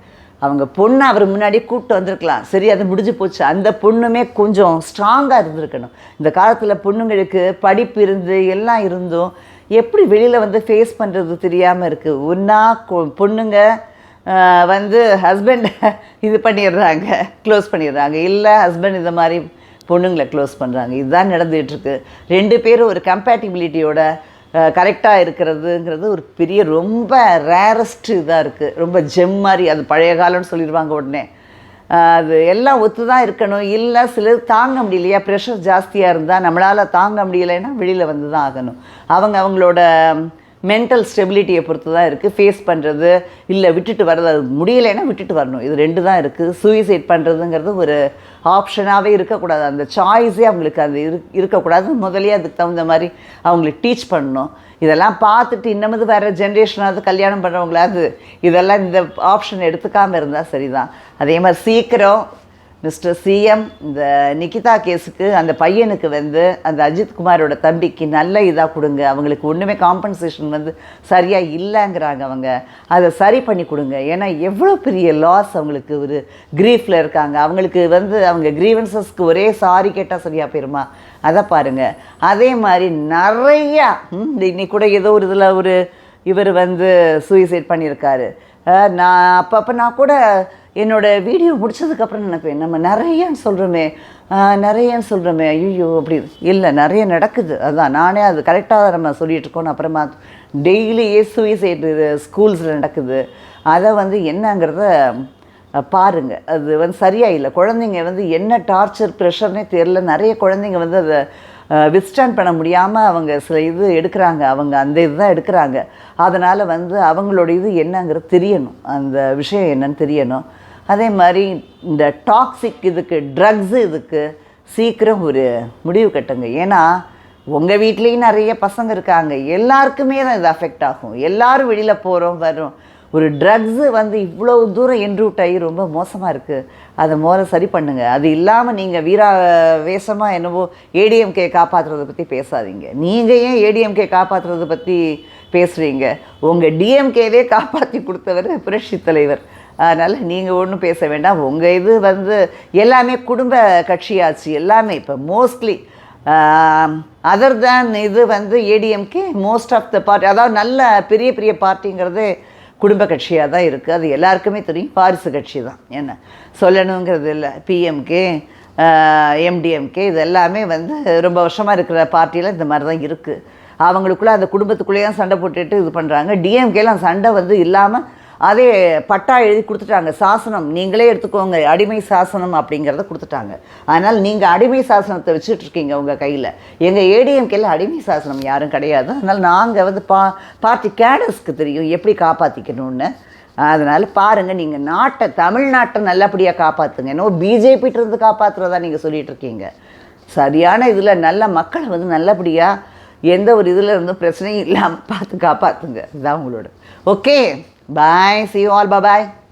அவங்க பொண்ணை அவர் முன்னாடியே கூப்பிட்டு வந்திருக்கலாம், சரி அது முடிஞ்சு போச்சு. அந்த பொண்ணுமே கொஞ்சம் ஸ்ட்ராங்காக இருந்திருக்கணும். இந்த காலத்தில் பொண்ணுங்களுக்கு படிப்பு இருந்து எல்லாம் இருந்தும் எப்படி வெளியில் வந்து ஃபேஸ் பண்ணுறது தெரியாமல் இருக்குது. ஒன்றா பொண்ணுங்க வந்து ஹஸ்பண்ட் இது பண்ணிடுறாங்க, க்ளோஸ் பண்ணிடுறாங்க, இல்லை ஹஸ்பண்ட் இந்த மாதிரி பொண்ணுங்களை க்ளோஸ் பண்ணுறாங்க. இதுதான் நடந்துகிட்ருக்கு. 2 பேரும் ஒரு கம்பேட்டிபிலிட்டியோட கரெக்டாக இருக்கிறதுங்கிறது ஒரு பெரிய ரொம்ப ரேரஸ்ட் இதாக இருக்குது. ரொம்ப ஜெம் மாதிரி, அது பழைய காலம்னு சொல்லிடுவாங்க உடனே. அது எல்லாம் ஒத்து தான் இருக்கணும். இல்லை சிலர் தாங்க முடியலையா, ப்ரெஷர் ஜாஸ்தியாக இருந்தால் நம்மளால் தாங்க முடியலைன்னா வெளியில் வந்து தான் ஆகணும். அவங்களோட மென்டல் ஸ்டெபிலிட்டியை பொறுத்து தான் இருக்குது. ஃபேஸ் பண்ணுறது இல்லை விட்டுட்டு வர்றது, அது முடியலைன்னா விட்டுட்டு வரணும், இது 2 தான் இருக்குது. சூசைட் பண்ணுறதுங்கிறது ஒரு ஆப்ஷனாகவே இருக்கக்கூடாது, அந்த சாய்ஸே அவங்களுக்கு அது இருக்கக்கூடாது. முதலே அதுக்கு தகுந்த மாதிரி அவங்களுக்கு டீச் பண்ணணும். இதெல்லாம் பார்த்துட்டு இன்னமும் வேறு ஜென்ரேஷனாவது கல்யாணம் பண்ணுறவங்களாவது இதெல்லாம் இந்த ஆப்ஷன் எடுத்துக்காமல் இருந்தால் சரிதான். அதே மாதிரி சீக்கிரம் மிஸ்டர் சிஎம் இந்த நிகிதா கேஸுக்கு அந்த பையனுக்கு வந்து அந்த அஜித் குமாரோட தம்பிக்கு நல்ல இதாக கொடுங்க. அவங்களுக்கு ஒன்றுமே காம்பன்சேஷன் வந்து சரியாக இல்லைங்கிறாங்க, அவங்க அதை சரி பண்ணி கொடுங்க. ஏன்னா எவ்வளோ பெரிய லாஸ் அவங்களுக்கு, ஒரு க்ரீஃபில் இருக்காங்க. அவங்களுக்கு வந்து அவங்க க்ரீவன்சஸ்க்கு ஒரே சாரி கேட்டால் சரியாக போயிருமா, அதை பாருங்கள். அதே மாதிரி நிறையா இன்னைக்கு கூட ஏதோ ஒரு இதில் ஒரு இவர் வந்து சூசைட் பண்ணியிருக்காரு. நான் கூட என்னோடய வீடியோ முடித்ததுக்கப்புறம் நினைப்பேன், நம்ம நிறையன்னு சொல்கிறோமே ஐயோ அப்படி இல்லை, நிறைய நடக்குது. அதுதான் நானே அது கரெக்டாக நம்ம சொல்லிகிட்ருக்கோன்னு அப்புறமா டெய்லியே சூசைடு ஸ்கூல்ஸில் நடக்குது. அதை வந்து என்னங்கிறத பாருங்கள், அது வந்து சரியாக இல்லை. குழந்தைங்க வந்து என்ன டார்ச்சர் ப்ரெஷர்னே தெரியல. நிறைய குழந்தைங்க வந்து அதை வித்ஸ்டாண்ட் பண்ண முடியாமல் அவங்க சில இது எடுக்கிறாங்க, அவங்க அந்த இது தான் எடுக்கிறாங்க. அதனால் வந்து அவங்களோட இது என்னங்கிறது தெரியணும், அந்த விஷயம் என்னன்னு தெரியணும். அதே மாதிரி இந்த டாக்ஸிக் இதுக்கு, ட்ரக்ஸு இதுக்கு சீக்கிரம் ஒரு முடிவு கட்டுங்க. ஏன்னா உங்கள் வீட்லேயும் நிறைய பசங்க இருக்காங்க, எல்லாருக்குமே தான் இது அஃபெக்ட் ஆகும். எல்லோரும் வெளியில் போகிறோம் வரோம். ஒரு ட்ரக்ஸு வந்து இவ்வளோ தூரம் என்ரூட் ஆகி ரொம்ப மோசமாக இருக்குது, அதை முதல்ல சரி பண்ணுங்கள். அது இல்லாமல் நீங்கள் வேஷமாக என்னவோ ஏடிஎம்கே காப்பாற்றுறதை பற்றி பேசாதீங்க. நீங்கள் ஏன் ஏடிஎம்கே காப்பாற்றுறதை பற்றி பேசுகிறீங்க? உங்கள் டிஎம்கேவே காப்பாற்றி கொடுத்தவர் புரட்சி தலைவர். அதனால் நீங்கள் ஒன்றும் பேச வேண்டாம். உங்கள் இது வந்து எல்லாமே குடும்ப கட்சியாச்சு எல்லாமே. இப்போ மோஸ்ட்லி அதர் தேன் இது வந்து ADMK most of the party, அதாவது நல்ல பெரிய பெரிய பார்ட்டிங்கிறது குடும்ப கட்சியாக தான் இருக்குது. அது எல்லாருக்குமே தெரியும், வாரிசு கட்சி தான், என்ன சொல்லணுங்கிறது இல்லை. பிஎம்கே எம்டிஎம்கே இது எல்லாமே வந்து ரொம்ப வருஷமாக இருக்கிற பார்ட்டியில் இந்த மாதிரி தான் இருக்குது. அவங்களுக்குள்ளே அந்த குடும்பத்துக்குள்ளேயே தான் சண்டை போட்டுட்டு இது பண்ணுறாங்க. டிஎம்கேலாம் சண்டை வந்து இல்லாமல் அதே பட்டா எழுதி கொடுத்துட்டாங்க, சாசனம் நீங்களே எடுத்துக்கோங்க, அடிமை சாசனம் அப்படிங்கிறத கொடுத்துட்டாங்க. அதனால் நீங்கள் அடிமை சாசனத்தை வச்சுட்ருக்கீங்க உங்கள் கையில். எங்கள் ஏடிஎம்கேல அடிமை சாசனம் யாரும் கிடையாது. அதனால் நாங்கள் வந்து பார்ட்டி கேடர்ஸ்க்கு தெரியும் எப்படி காப்பாற்றிக்கணும்னு. அதனால் பாருங்கள், நீங்கள் தமிழ்நாட்டை நல்லபடியாக காப்பாற்றுங்க. என்னவோ பிஜேபிகிட்டேருந்து காப்பாற்றுறதா நீங்கள் சொல்லிகிட்ருக்கீங்க. சரியான இதில் நல்ல மக்களை வந்து நல்லபடியாக எந்த ஒரு இதில் இருந்தும் பிரச்சனையும் இல்லாமல் பார்த்து காப்பாற்றுங்க. இதுதான் உங்களோட. Okay, bye, see you all, bye bye.